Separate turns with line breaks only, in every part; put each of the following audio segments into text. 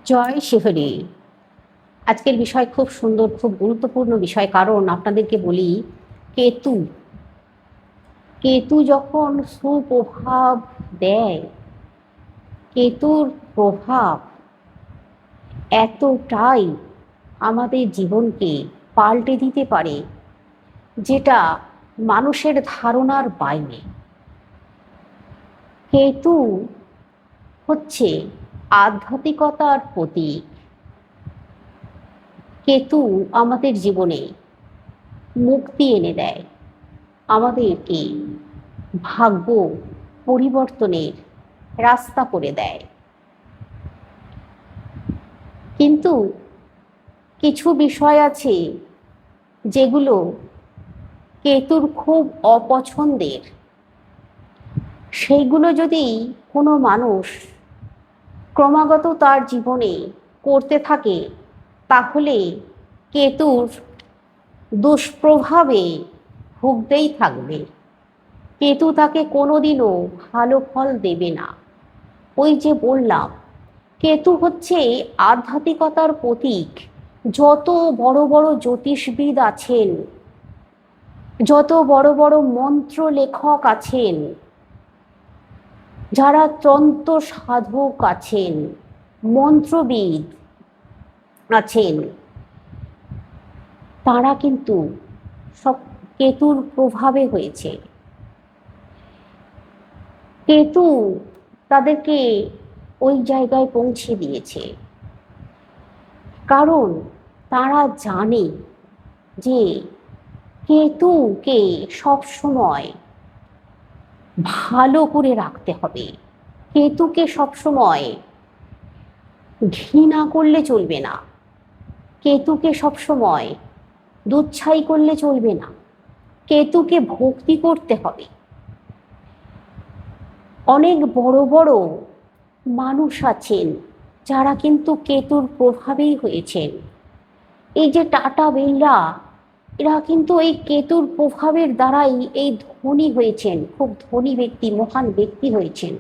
জয় শিহরি। আজকের বিষয় খুব সুন্দর, খুব গুরুত্বপূর্ণ বিষয়। কারণ আপনাদেরকে বলি, কেতু কেতু যখন সুপ্রভাব দেয়, কেতুর প্রভাব এতটাই আমাদের জীবনকে পাল্টে দিতে পারে, যেটা মানুষের ধারণার বাইরে। কেতু হচ্ছে আধ্যাত্মিকতার প্রতীক। কেতু আমাদের জীবনে মুক্তি এনে দেয়, আমাদেরকে ভাগ্য পরিবর্তনের রাস্তা করে দেয়। কিন্তু কিছু বিষয় আছে যেগুলো কেতুর খুব অপছন্দের। সেইগুলো যদি কোনো মানুষ ক্রমাগত তার জীবনে করতে থাকে, তাহলে কেতুর দুষ্প্রভাবে ভুগতেই থাকবে। কেতু তাকে কোনোদিনও ভালো ফল দেবে না। ওই যে বললাম, কেতু হচ্ছে আধ্যাত্মিকতার প্রতীক। যত বড় বড় জ্যোতিষবিদ আছেন, যত বড় বড় মন্ত্র লেখক আছেন, যারা তন্ত্র সাধক আছেন, মন্ত্রবিদ আছেন, তারা কিন্তু সব কেতুর প্রভাবে হয়েছে। কেতু তাদেরকে ওই জায়গায় পৌঁছে দিয়েছে, কারণ তারা জানে যে কেতুকে সবসময় ভালো করে রাখতে হবে। কেতুকে সবসময় ঘৃণা করলে চলবে না, কেতুকে সবসময় দুচ্ছাই করলে চলবে না, কেতুকে ভক্তি করতে হবে। অনেক বড় বড় মানুষ আছেন যারা কিন্তু কেতুর প্রভাবেই হয়েছেন। এই যে টাটা বিড়লা, এরা কিন্তু এই কেতুর প্রভাবের দ্বারাই এই ধনী হয়েছেন, খুব ধনী ব্যক্তি, মহান ব্যক্তি হয়েছেন।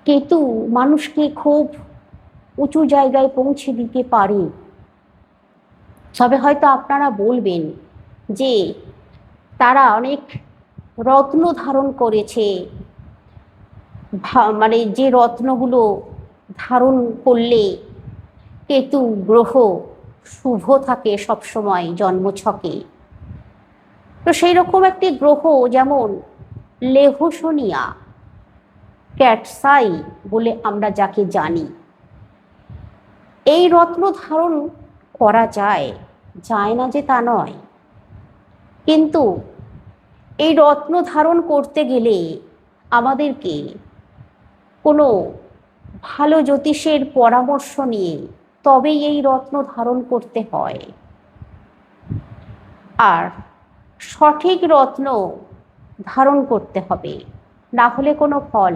কেতু মানুষকে খুব উঁচু জায়গায় পৌঁছে দিতে পারে। তবে হয়তো আপনারা বলবেন যে তারা অনেক রত্ন ধারণ করেছে, মানে যে রত্নগুলো ধারণ করলে কেতু গ্রহ শুভ থাকে সবসময় জন্মছকে। তো সেই রকম একটি গ্রহ, যেমন লেহসনিয়া, ক্যাটসাই বলে আমরা যাকে জানি, এই রত্ন ধারণ করা যায়, যায় না যে তা নয়। কিন্তু এই রত্ন ধারণ করতে গেলে আমাদেরকে কোনো ভালো জ্যোতিষের পরামর্শ নিয়ে তবেই এই রত্ন ধারণ করতে হয়। আর সঠিক রত্ন ধারণ করতে হবে, না হলে কোনো ফল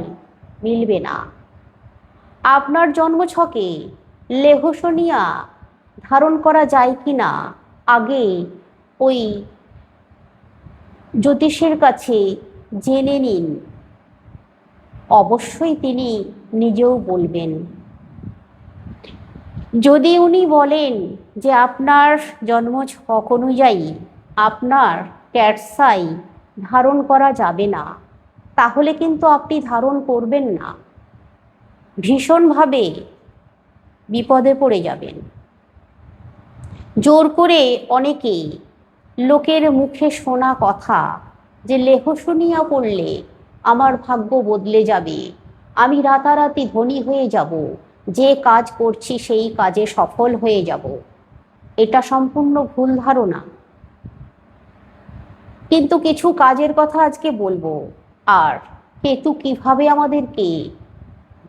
মিলবে না। আপনার জন্মছকে লেহসনিয়া ধারণ করা যায় কি না, আগে ওই জ্যোতিষের কাছে জেনে নিন। অবশ্যই তিনি নিজেও বলবেন। যদি উনি বলেন যে আপনার জন্মছক অনুযায়ী আপনার ক্যাটসাই ধারণ করা যাবে না, তাহলে কিন্তু আপনি ধারণ করবেন না, ভীষণভাবে বিপদে পড়ে যাবেন। জোর করে অনেকে লোকের মুখে শোনা কথা যে লেহসনিয়া পড়লে আমার ভাগ্য বদলে যাবে, আমি রাতারাতি ধনী হয়ে যাব, যে কাজ করছি সেই কাজে সফল হয়ে যাব, এটা সম্পূর্ণ ভুল ধারণা। কিন্তু কিছু কাজের কথা আজকে বলবো, আর কেতু কিভাবে আমাদেরকে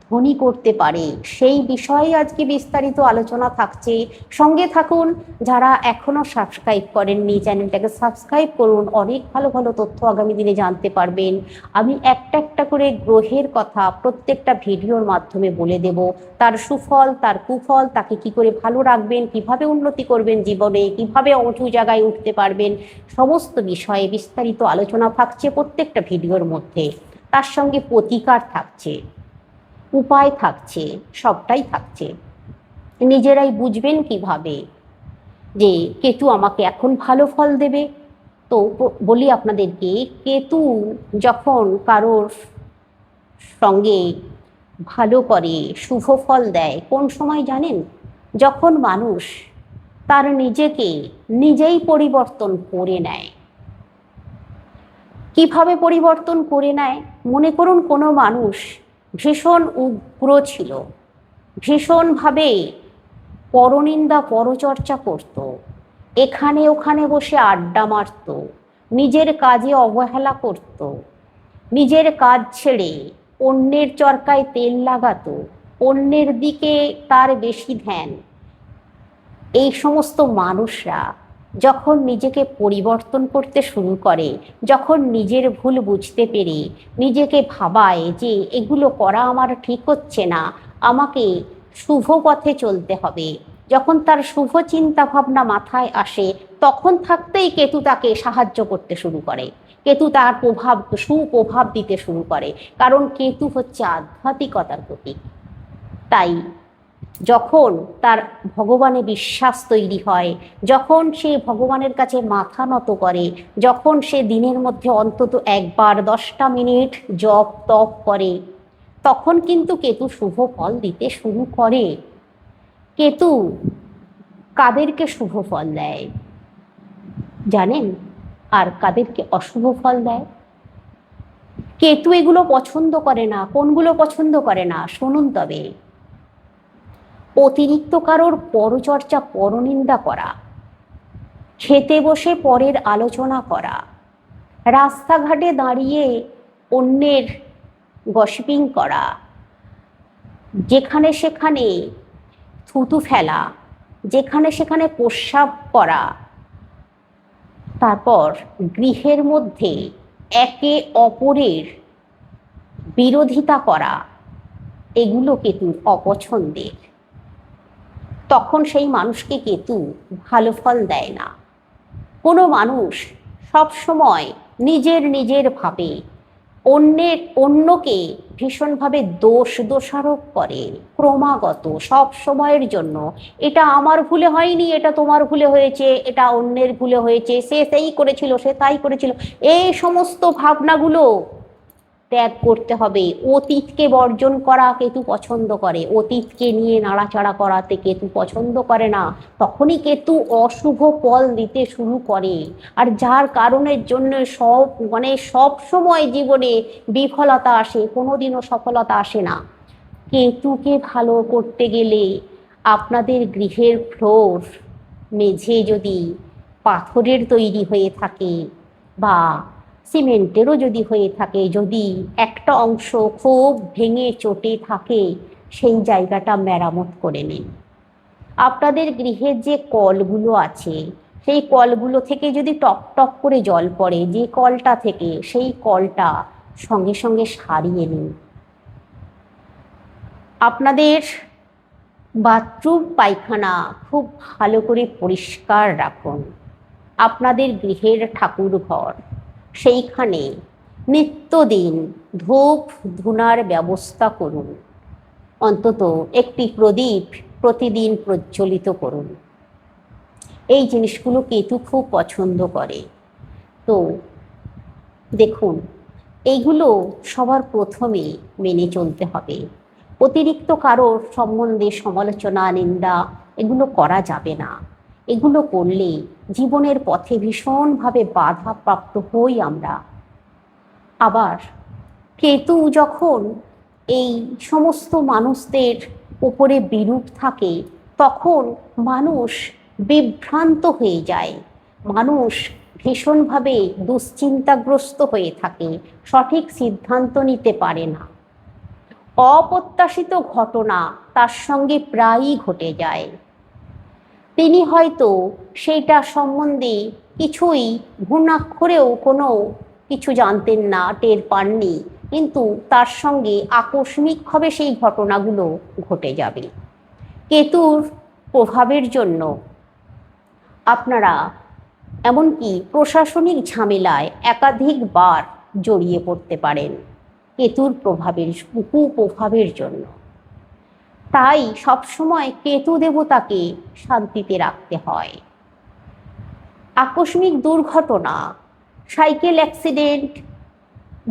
ধনী করতে পারে সেই বিষয়ে আজকে বিস্তারিত আলোচনা থাকছে। সঙ্গে থাকুন। যারা এখনো সাবস্ক্রাইব করেননি, চ্যানেলটাকে সাবস্ক্রাইব করুন। অনেক ভালো ভালো তথ্য আগামী দিনে জানতে পারবেন। আমি একটা একটা করে গ্রহের কথা প্রত্যেকটা ভিডিওর মাধ্যমে বলে দেব, তার সুফল, তার কুফল, তাকে কি করে ভালো রাখবেন, কিভাবে উন্নতি করবেন জীবনে, কিভাবে উঁচু জায়গায় উঠতে পারবেন, সমস্ত বিষয়ে বিস্তারিত আলোচনা থাকছে প্রত্যেকটা ভিডিওর মধ্যে। তার সঙ্গে প্রতিকার থাকছে। উপায় থাকছে, সবটাই থাকছে। নিজেরাই বুঝবেন কিভাবে যে কেতু আমাকে এখন ভালো ফল দেবে। তো বলি আপনাদেরকে, কেতু যখন কারোর সঙ্গে ভালো করে, শুভ ফল দেয় কোন সময় জানেন? যখন মানুষ তার নিজেকে নিজেই পরিবর্তন করে নেয়। কিভাবে পরিবর্তন করে নেয়? মনে করুন কোনো মানুষ ভীষণ উগ্র ছিল, ভীষণভাবে পরনিন্দা পরচর্চা করত, এখানে ওখানে বসে আড্ডা মারত, নিজের কাজে অবহেলা করত, নিজের কাজ ছেড়ে অন্যের চরকায় তেল লাগাতো, অন্যের দিকে তার বেশি ধ্যান। এই সমস্ত মানুষরা যখন নিজেকে পরিবর্তন করতে শুরু করে, যখন নিজের ভুল বুঝতে পেরে নিজেকে ভাবায় যে এগুলো করা আমার ঠিক হচ্ছে না, আমাকে শুভ পথে চলতে হবে, যখন তার শুভ চিন্তা ভাবনা মাথায় আসে, তখন থাকতেই কেতু তাকে সাহায্য করতে শুরু করে, কেতু তার সুপ্রভাব দিতে শুরু করে। কারণ কেতু হচ্ছে আধ্যাত্মিকতার প্রতীক। তাই যখন তার ভগবানে বিশ্বাস তৈরি হয়, যখন সে ভগবানের কাছে মাথা নত করে, যখন সে দিনের মধ্যে অন্তত একবার 10টা মিনিট জপ তপ করে, তখন কিন্তু কেতু শুভ ফল দিতে শুরু করে। কেতু কাদেরকে শুভ ফল দেয় জানেন? আর কাদেরকে অশুভ ফল দেয়? কেতু এগুলো পছন্দ করে না। কোনগুলো পছন্দ করে না শুনুন তবে। অতিরিক্ত কারোর পরচর্চা, পরনিন্দা করা, খেতে বসে পরের আলোচনা করা, রাস্তাঘাটে দাঁড়িয়ে অন্যের গসিপিং করা, যেখানে সেখানে থুতু ফেলা, যেখানে সেখানে প্রস্রাব করা, তারপর গৃহের মধ্যে একে অপরের বিরোধিতা করা, এগুলো কেতুর অপছন্দের। তখন সেই মানুষকে কেতু ভালো ফল দেয় না। কোনো মানুষ সব সময় নিজের ভাবে অন্যকে ভীষণভাবে দোষারোপ করে ক্রমাগত, সব সময়ের জন্য। এটা আমার ভুলে হয়নি, এটা তোমার ভুলে হয়েছে, এটা অন্যের ভুলে হয়েছে, সে সেই করেছিল, সে তাই করেছিল, এই সমস্ত ভাবনাগুলো ত্যাগ করতে হবে। অতীতকে বর্জন করা কেতু পছন্দ করে, অতীতকে নিয়ে নাড়াচাড়া করাতে কেতু পছন্দ করে না। তখনই কেতু অশুভ ফল দিতে শুরু করে। আর যার কারণের জন্য সব সময় জীবনে বিফলতা আসে, কোনোদিনও সফলতা আসে না। কেতুকে ভালো করতে গেলে আপনাদের গৃহের ফ্লোর, মেঝে যদি পাথরের তৈরি হয়ে থাকে বা সিমেন্টেরও যদি হয়ে থাকে, যদি একটা অংশ খুব ভেঙে চটে থাকে, সেই জায়গাটা মেরামত করে নিন। আপনাদের গৃহের যে কলগুলো আছে, সেই কলগুলো থেকে যদি টপ টপ করে জল পড়ে, যে কলটা থেকে, সেই কলটা সঙ্গে সঙ্গে সারিয়ে নিন। আপনাদের বাথরুম পায়খানা খুব ভালো করে পরিষ্কার রাখুন। আপনাদের গৃহের ঠাকুর ঘর, সেইখানে নিত্যদিন ধূপ ধুনার ব্যবস্থা করুন। অন্তত একটি প্রদীপ প্রতিদিন প্রজ্বলিত করুন। এই জিনিসগুলো কেতু খুব পছন্দ করে। তো দেখুন, এইগুলো সবার প্রথমে মেনে চলতে হবে। অতিরিক্ত কারোর সম্বন্ধে সমালোচনা, নিন্দা এগুলো করা যাবে না। এগুলো করলে জীবনের পথে ভীষণভাবে বাধাপ্রাপ্ত হই আমরা। আবার কেতু যখন এই সমস্ত মানুষদের উপরে বিরূপ থাকে, তখন মানুষ বিভ্রান্ত হয়ে যায়, মানুষ ভীষণভাবে দুশ্চিন্তাগ্রস্ত হয়ে থাকে, সঠিক সিদ্ধান্ত নিতে পারে না। অপ্রত্যাশিত ঘটনা তার সঙ্গে প্রায়ই ঘটে যায়। তিনি হয়তো সেইটা সম্বন্ধে কিছুই ঘুণাক্ষরেও কোনো কিছু জানতেন না, টের পাননি, কিন্তু তার সঙ্গে আকস্মিকভাবে সেই ঘটনাগুলো ঘটে যাবে। কেতুর প্রভাবের জন্য আপনারা এমনকি প্রশাসনিক ঝামেলায় একাধিকবার জড়িয়ে পড়তে পারেন। কেতুর প্রভাবের, কুপ্রভাবের জন্য। তাই সবসময় কেতু দেবতাকে শান্তিতে রাখতে হয়। আকস্মিক দুর্ঘটনা, সাইকেল অ্যাক্সিডেন্ট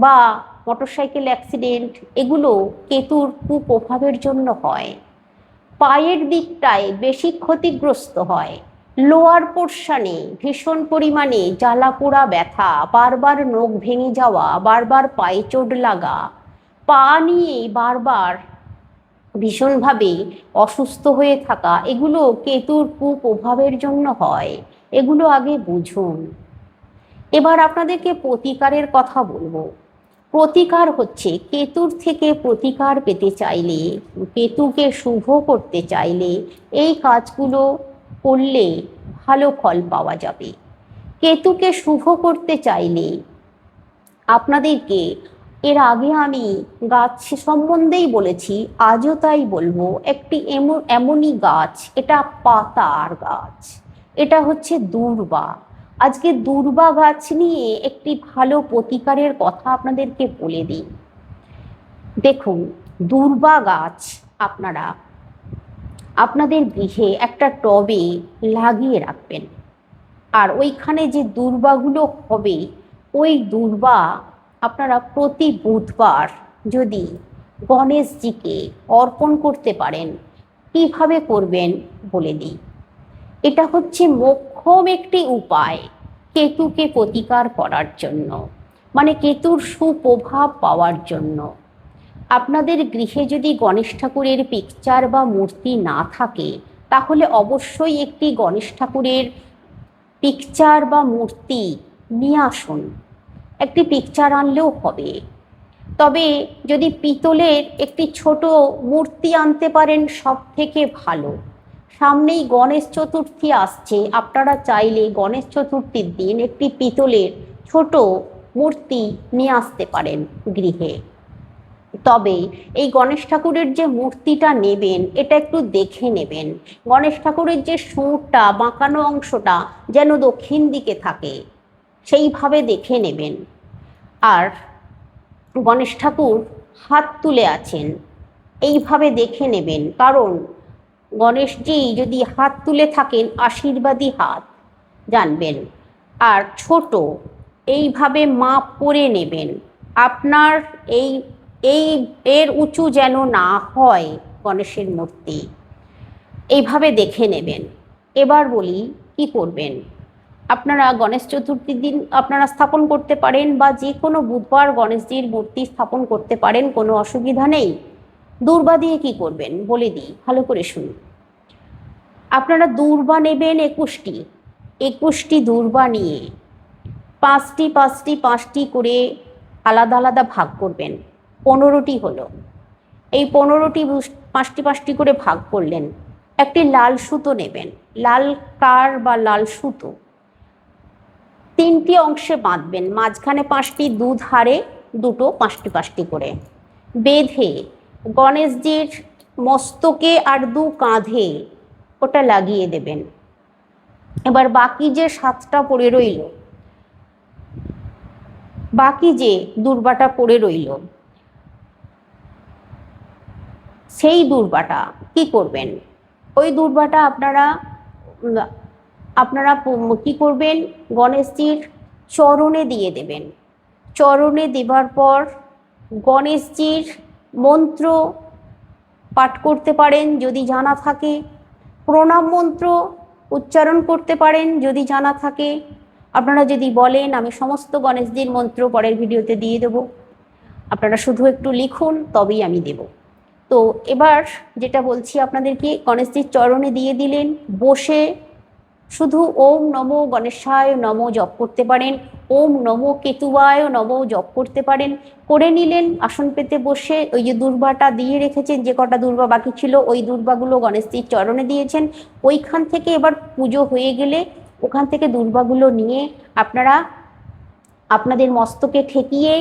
বা মোটরসাইকেল অ্যাক্সিডেন্ট, এগুলো কেতুর কুপ্রভাবের জন্য হয়। পায়ের দিকটায় বেশি ক্ষতিগ্রস্ত হয়, লোয়ার পোর্শনে ভীষণ পরিমাণে জ্বালা পোড়া ব্যথা, বারবার নখ ভেঙে যাওয়া, বারবার পায়ে চোট লাগা, পা নিয়ে বারবার ভীষণভাবে অসুস্থ হয়ে থাকা, এগুলো কেতুর কুপ্রভাবের জন্য হয়। এগুলো আগে বুঝুন। এবার আপনাদেরকে প্রতিকারের কথা বলবো। প্রতিকার হচ্ছে, কেতুর থেকে প্রতিকার পেতে চাইলে, কেতুকে শুভ করতে চাইলে এই কাজগুলো করলে ভালো ফল পাওয়া যাবে। কেতুকে শুভ করতে চাইলে আপনাদেরকে, এর আগে আমি গাছ সম্বন্ধেই বলেছি, আজও তাই বলবো, একটি এমনই গাছ, এটা পাতার গাছ, এটা হচ্ছে দূর্বা। আজকে দূর্বা গাছ নিয়ে একটি ভালো প্রতিকারের কথা আপনাদেরকে বলে দিই। দেখুন, দূর্বা গাছ আপনারা আপনাদের গৃহে একটা টবে লাগিয়ে রাখবেন। আর ওইখানে যে দূর্বাগুলো হবে, ওই দূর্বা আপনারা প্রতি বুধবার যদি গণেশজিকে অর্পণ করতে পারেন। কিভাবে করবেন বলে দিই। এটা হচ্ছে মোক্ষম একটি উপায় কেতুকে প্রতিকার করার জন্য, মানে কেতুর সুপ্রভাব পাওয়ার জন্য। আপনাদের গৃহে যদি গণেশ ঠাকুরের পিকচার বা মূর্তি না থাকে, তাহলে অবশ্যই একটি গণেশ ঠাকুরের পিকচার বা মূর্তি নিয়ে আসুন। একটি পিকচার আনলেও হবে, তবে যদি পিতলের একটি ছোট মূর্তি আনতে পারেন সব থেকে ভালো। সামনেই গণেশ চতুর্থী আসছে, আপনারা চাইলে গণেশ চতুর্থীর দিন একটি পিতলের ছোট মূর্তি নিয়ে আসতে পারেন গৃহে। তবে এই গণেশ ঠাকুরের যে মূর্তিটা নেবেন, এটা একটু দেখে নেবেন। গণেশ ঠাকুরের যে সুরটা, বাঁকানো অংশটা যেন দক্ষিণ দিকে থাকে, সেইভাবে দেখে নেবেন। আর গণেশ ঠাকুর হাত তুলে আছেন, এইভাবে দেখে নেবেন, কারণ গণেশজি যদি হাত তুলে থাকেন, আশীর্বাদী হাত জানবেন। আর ছোট এইভাবে মাপ করে নেবেন। আপনার এই এই এর উঁচু যেন না হয় গণেশের মূর্তি, এইভাবে দেখে নেবেন। এবার বলি কি করবেন। আপনারা গণেশ চতুর্থীর দিন আপনারা স্থাপন করতে পারেন, বা যে কোনো বুধবার গণেশজির মূর্তি স্থাপন করতে পারেন, কোনো অসুবিধা নেই। দূর্বা দিয়ে কি করবেন বলে দিই, ভালো করে শুনুন। আপনারা দূর্বা নেবেন 21টি। 21টি দূর্বা নিয়ে 5টি করে আলাদা আলাদা ভাগ করবেন। 15টি হলো। এই 15টি 5টি করে ভাগ করলেন। একটি লাল সুতো নেবেন, লাল কার বা লাল সুতো 3টি অংশে বাঁধবেন, মাঝখানে 5টি, দুধারে দুটো 5টি করে বেঁধে গণেশজির মস্তকে আর দু কাঁধে ওটা লাগিয়ে দেবেন। এবার বাকি যে 7টা পড়ে রইল, বাকি যে দূর্বাটা পড়ে রইল, সেই দূর্বাটা কি করবেন, ওই দূর্বাটা আপনারা কি করবেন, গণেশজির চরণে দিয়ে দেবেন। চরণে দেবার পর গণেশজির মন্ত্র পাঠ করতে পারেন যদি জানা থাকে, প্রণাম মন্ত্র উচ্চারণ করতে পারেন যদি জানা থাকে। আপনারা যদি বলেন আমি সমস্ত গণেশজির মন্ত্র পরের ভিডিওতে দিয়ে দেব, আপনারা শুধু একটু লিখুন, তবেই আমি দেব। তো এবার যেটা বলছি আপনাদেরকে, গণেশজির চরণে দিয়ে দিলেন, বসে শুধু ওম নমো গণেশায় নমো জপ করতে পারেন, ওম নমো কেতুবায় নমো জপ করতে পারেন, করে নিলেন। আসন পেতে বসে ওই যে দূর্বাটা দিয়ে রেখেছেন, যে কটা দূর্বা বাকি ছিল ওই দূর্বাগুলো গণেশজির চরণে দিয়েছেন। ওইখান থেকে এবার পুজো হয়ে গেলে ওখান থেকে দূর্বাগুলো নিয়ে আপনারা আপনাদের মস্তকে ঠেকিয়ে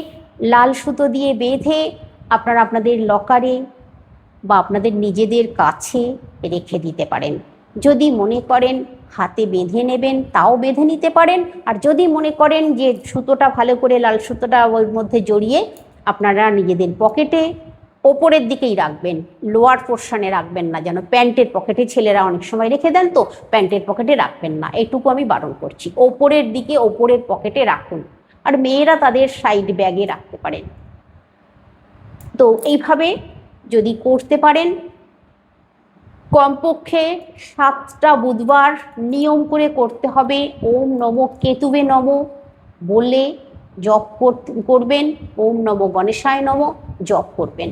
লাল সুতো দিয়ে বেঁধে আপনারা আপনাদের লকারে বা আপনাদের নিজেদের কাছে রেখে দিতে পারেন। যদি মনে করেন হাতে বেঁধে নেবেন, তাও বেঁধে নিতে পারেন। আর যদি মনে করেন যে সুতোটা ভালো করে, লাল সুতোটা ওর মধ্যে জড়িয়ে আপনারা নিজেদের পকেটে ওপরের দিকেই রাখবেন, লোয়ার পোর্শনে রাখবেন না, যেন প্যান্টের পকেটে ছেলেরা অনেক সময় রেখে দেন, তো প্যান্টের পকেটে রাখবেন না, এটুকু আমি বারণ করছি। ওপরের দিকে ওপরের পকেটে রাখুন, আর মেয়েরা তাদের সাইড ব্যাগে রাখতে পারেন। তো এইভাবে যদি করতে পারেন, কমপক্ষে 7টা বুধবার নিয়ম করে করতে হবে। ওম নমো কেতুবে নমো বলে জপ করবেন, ওম নমো গণেশায় নমো জপ করবেন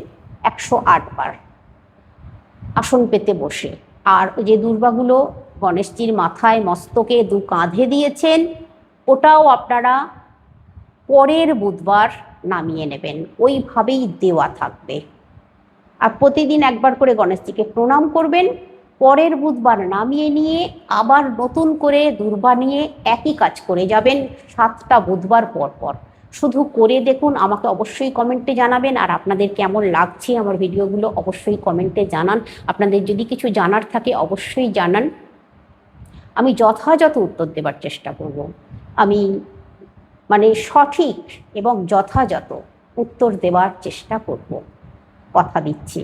108 বার আসন পেতে বসে। আর যে দুর্বাগুলো গণেশজির মাথায় মস্তকে দু কাঁধে দিয়েছেন, ওটাও আপনারা পরের বুধবার নামিয়ে নেবেন, ওইভাবেই দেওয়া থাকবে। আর প্রতিদিন একবার করে গণেশজিকে প্রণাম করবেন, পরের বুধবার নামিয়ে নিয়ে আবার নতুন করে দূর্বা নিয়ে একই কাজ করে যাবেন 7টা বুধবার পর পর। শুধু করে দেখুন, আমাকে অবশ্যই কমেন্টে জানাবেন। আর আপনাদের কেমন লাগছে আমার ভিডিওগুলো অবশ্যই কমেন্টে জানান। আপনাদের যদি কিছু জানার থাকে অবশ্যই জানান, আমি যথাযথ উত্তর দেবার চেষ্টা করব। আমি সঠিক এবং যথাযথ উত্তর দেওয়ার চেষ্টা করব, কথা দিচ্ছি।